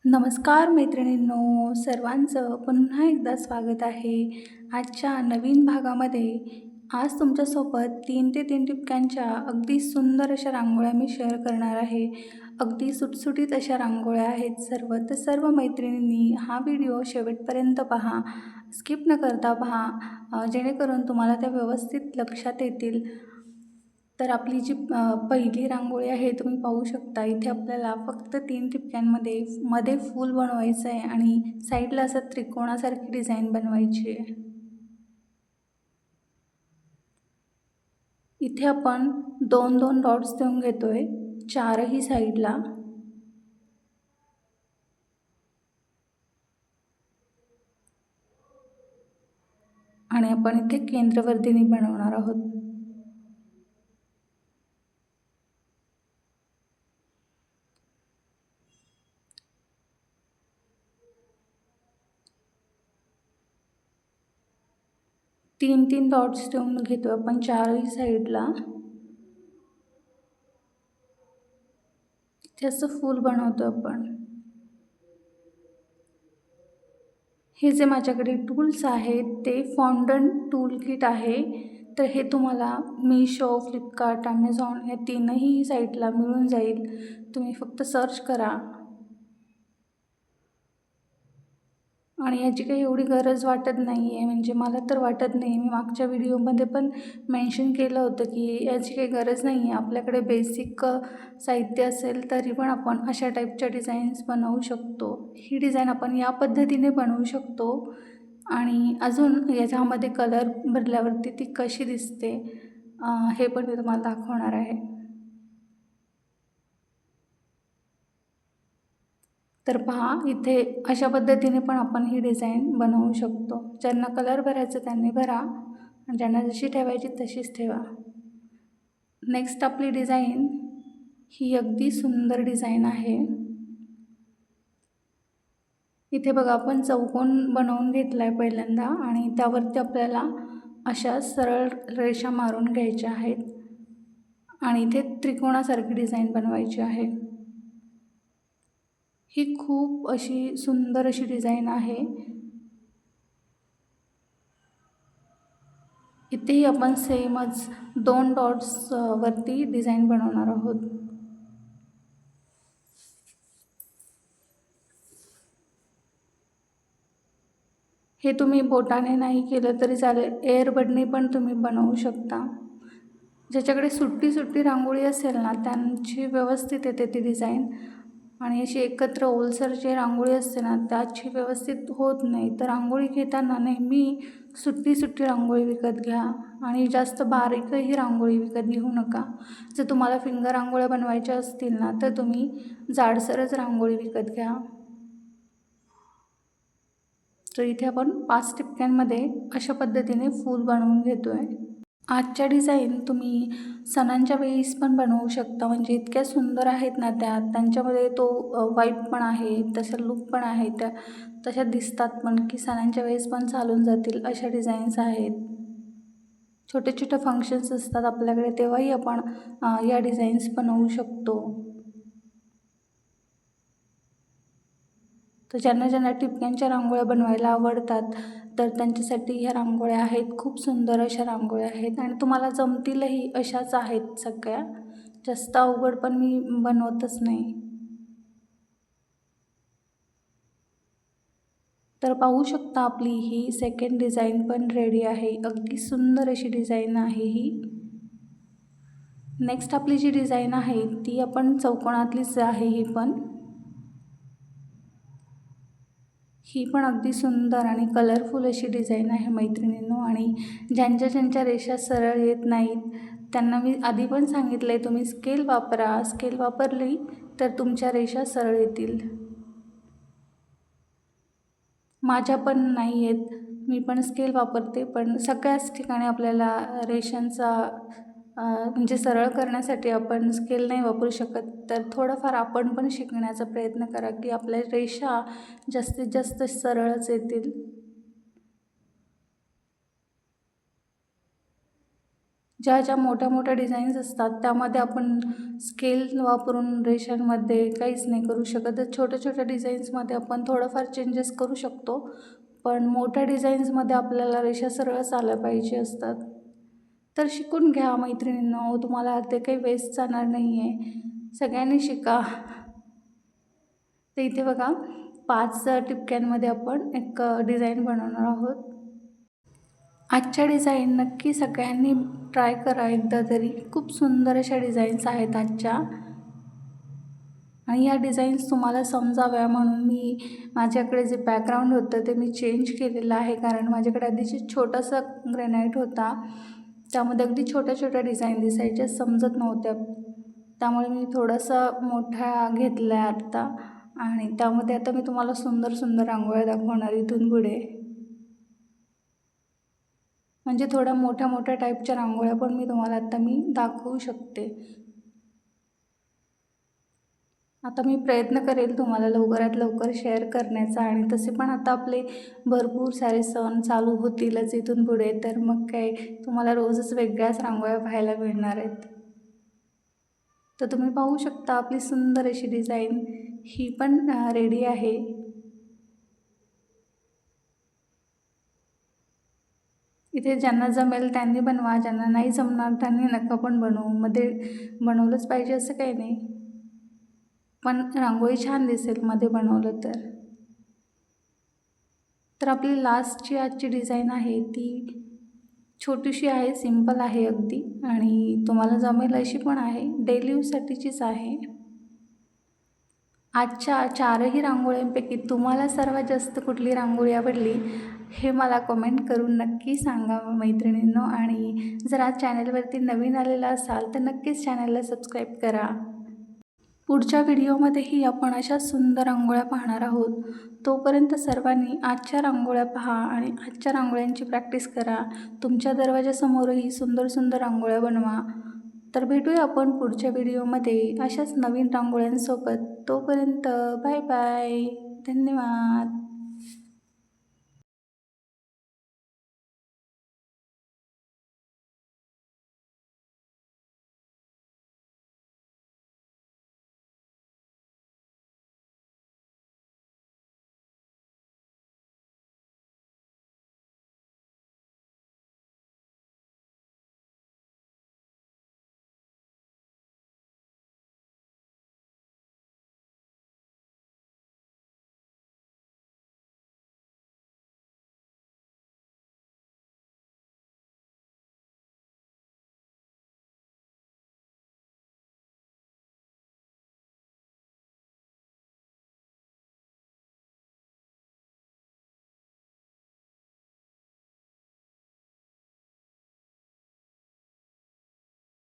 नमस्कार मैत्रिणींनो, सर्वांचं पुन्हा एकदा स्वागत आहे. आजच्या नवीन भागामध्ये आज तुमच्यासोबत 3 ते 3 ठिपक्यांच्या अगदी सुंदर अशा रांगोळ्या मी शेअर करणार आहे. अगदी सुटसुटीत अशा रांगोळ्या आहेत सर्व. तर सर्व मैत्रिणींनी हा व्हिडिओ शेवटपर्यंत पहा, स्किप न करता पहा, जेणेकरून तुम्हाला त्या व्यवस्थित लक्षात येतील. तर आपली जी पहिली रांगोळी आहे तुम्ही पाहू शकता. इथे आपल्याला फक्त 3 ठिपक्यांमध्ये मध्ये फूल बनवायचं आहे आणि साईडला असं त्रिकोणासारखी डिझाईन बनवायची आहे. इथे आपण 2-2 डॉट्स देऊन घेतोय चारही साईडला. आणि आपण इथे केंद्रवर्धिनी बनवणार आहोत. तीन डॉट्स देऊन घेतो आपण चारही साईडला. इथे असं फूल बनवतो आपण. हे जे माझ्याकडे टूल्स आहेत ते फॉन्डंट टूल किट आहे. तर हे तुम्हाला मीशो, फ्लिपकार्ट, ॲमेझॉन या तीनही साईटला मिळून जाईल. तुम्ही फक्त सर्च करा. आणि याची काही एवढी गरज वाटत नाही आहे, म्हणजे मला तर वाटत नाही. मी मागच्या व्हिडिओमध्ये पण मेन्शन केलं होतं की याची काही गरज नाही आहे. आपल्याकडे बेसिक साहित्य असेल तरी पण आपण अशा टाईपच्या डिझाईन्स बनवू शकतो. ही डिझाईन आपण या पद्धतीने बनवू शकतो. आणि अजून याच्यामध्ये कलर भरल्यावरती ती कशी दिसते हे पण मी तुम्हाला दाखवणार आहे. तर पहा, इथे अशा पद्धतीने पण आपण ही डिझाईन बनवू शकतो. ज्यांना कलर भरायचं त्यांनी भरा आणि ज्यांना जशी ठेवायची तशीच ठेवा. नेक्स्ट आपली डिझाईन ही अगदी सुंदर डिझाईन आहे. इथे बघा, आपण चौकोन बनवून घेतला आहे पहिल्यांदा आणि त्यावरती आपल्याला अशा सरळ रेषा मारून घ्यायच्या आहेत आणि इथे त्रिकोणासारखी डिझाईन बनवायची आहे. ही खूप अशी सुंदर अशी डिझाईन आहे. इथेही आपण सेमच 2 डॉट्स वरती डिझाईन बनवणार आहोत. हे तुम्ही बोटाने नाही केलं तरी चालेल, एअरबडने पण तुम्ही बनवू शकता. ज्याच्याकडे सुट्टी रांगोळी असेल ना, त्यांची व्यवस्थित येते ती डिझाईन. आणि अशी एकत्र ओलसर जी रांगोळी असते ना, त्याची व्यवस्थित होत नाही. तर रांगोळी घेताना नेहमी सुट्टी रांगोळी विकत घ्या आणि जास्त बारीकही रांगोळी विकत घेऊ नका. जर तुम्हाला फिंगर रांगोळ्या बनवायच्या असतील ना, तर तुम्ही जाडसरच रांगोळी विकत घ्या. तर इथे आपण 5 ठिपक्यांमध्ये अशा पद्धतीने फूल बनवून घेतो आहे. आजच्या डिझाईन तुम्ही सणांच्या वेळेस पण बनवू शकता. म्हणजे इतक्या सुंदर आहेत ना त्या, त्यांच्यामध्ये तो वाईब पण आहे, तसा लूक पण आहे, त्या तशा दिसतात पण की सणांच्या वेळेस पण चालून जातील अशा डिझाईन्स आहेत. छोटे फंक्शन्स असतात आपल्याकडे तेव्हाही आपण या डिझाईन्स बनवू शकतो. तर ज्यांना टिपक्यांच्या रांगोळ्या बनवायला आवडतात तर त्यांच्यासाठी ह्या रांगोळ्या आहेत. खूप सुंदर अशा रांगोळ्या आहेत आणि तुम्हाला जमतीलही अशाच आहेत सगळ्या. जास्त अवघड पण मी बनवतच नाही. तर पाहू शकता, आपली ही सेकंड डिझाईन पण रेडी आहे. अगदी सुंदर अशी डिझाईन आहे ही. नेक्स्ट आपली जी डिझाईन आहे ती आपण चौकोनातलीच आहे. ही पण अगदी सुंदर आणि कलरफुल अशी डिझाईन आहे मैत्रिणींनो. आणि ज्यांच्या रेषा सरळ येत नाहीत त्यांना मी आधी पण सांगितलं आहे, तुम्ही स्केल वापरा. स्केल वापरली तर तुमच्या रेषा सरळ येतील. माझ्या पण नाही आहेत, मी पण स्केल वापरते. पण सगळ्याच ठिकाणी आपल्याला रेषांचा म्हणजे सरळ करण्यासाठी आपण स्केल नाही वापरू शकत. तर थोडंफार आपण पण शिकण्याचा प्रयत्न करा की आपल्या रेषा जास्तीत जास्त सरळच येतील. ज्या ज्या मोठ्या मोठ्या डिझाईन्स असतात त्यामध्ये आपण स्केल वापरून रेषांमध्ये काहीच नाही करू शकत. तर छोट्या छोट्या डिझाईन्समध्ये आपण थोडंफार चेंजेस करू शकतो, पण मोठ्या डिझाईन्समध्ये आपल्याला रेषा सरळच आल्या पाहिजे असतात. तर शिकून घ्या मैत्रिणींनो, तुम्हाला ते काही वेस्ट जाणार नाही आहे. सगळ्यांनी शिका. तर इथे बघा 5 ठिपक्यांमध्ये आपण एक डिझाईन बनवणार आहोत. आजच्या डिझाईन नक्की सगळ्यांनी ट्राय करा एकदा तरी. खूप सुंदर अशा डिझाईन्स आहेत आजच्या. आणि या डिझाईन्स तुम्हाला समजाव्या म्हणून मी माझ्याकडे जे बॅकग्राऊंड होतं ते मी चेंज केलेलं आहे, कारण माझ्याकडे आधीची छोटासा ग्रेनाईट होता, त्यामध्ये अगदी छोट्या छोट्या डिझाईन दिसायच्या, समजत नव्हत्या. त्यामुळे मी थोडंसं मोठ्या घेतल्या आत्ता, आणि त्यामध्ये आता मी तुम्हाला सुंदर सुंदर रांगोळ्या दाखवणार इथून पुढे. म्हणजे थोड्या मोठ्या मोठ्या टाईपच्या रांगोळ्या पण मी तुम्हाला आता दाखवू शकते. आता मी प्रयत्न करेल तुम्हाला लवकरात लवकर शेअर करण्याचा, आणि तसे पण आता आपले भरपूर सारे सण चालू होतीलच इथून पुढे, तर मग काय तुम्हाला रोजच वेगळ्याच रांगोळ्या पाहायला मिळणार आहेत. तर तुम्ही पाहू शकता आपली सुंदर अशी डिझाईन ही पण रेडी आहे. इथे ज्यांना जमेल त्यांनी बनवा, ज्यांना नाही जमणार त्यांनी नका पण बनवू. मध्ये बनवलंच पाहिजे असं काही नाही, पण रांगोळी छान दिसेल मध्ये बनवलं तर. तर आपली लास्टची आजची डिझाईन आहे ती छोटीशी आहे, सिंपल आहे अगदी, आणि तुम्हाला जमेल अशी पण आहे, डेली यूजसाठीचीच आहे. आजच्या 4ही रांगोळ्यांपैकी तुम्हाला सर्वात जास्त कुठली रांगोळी आवडली हे मला कमेंट करून नक्की सांगा मैत्रिणींनो. आणि जर आज चॅनलवरती नवीन आलेला असाल तर नक्कीच चॅनलला सबस्क्राईब करा. पुढच्या व्हिडिओमध्येही आपण अशा सुंदर रांगोळ्या पाहणार आहोत. तोपर्यंत सर्वांनी आजच्या रांगोळ्या पहा आणि आजच्या रांगोळ्यांची प्रॅक्टिस करा. तुमच्या दरवाजासमोरही सुंदर सुंदर रांगोळ्या बनवा. तर भेटूया आपण पुढच्या व्हिडिओमध्ये अशाच नवीन रांगोळ्यांसोबत. तोपर्यंत बाय बाय. धन्यवाद.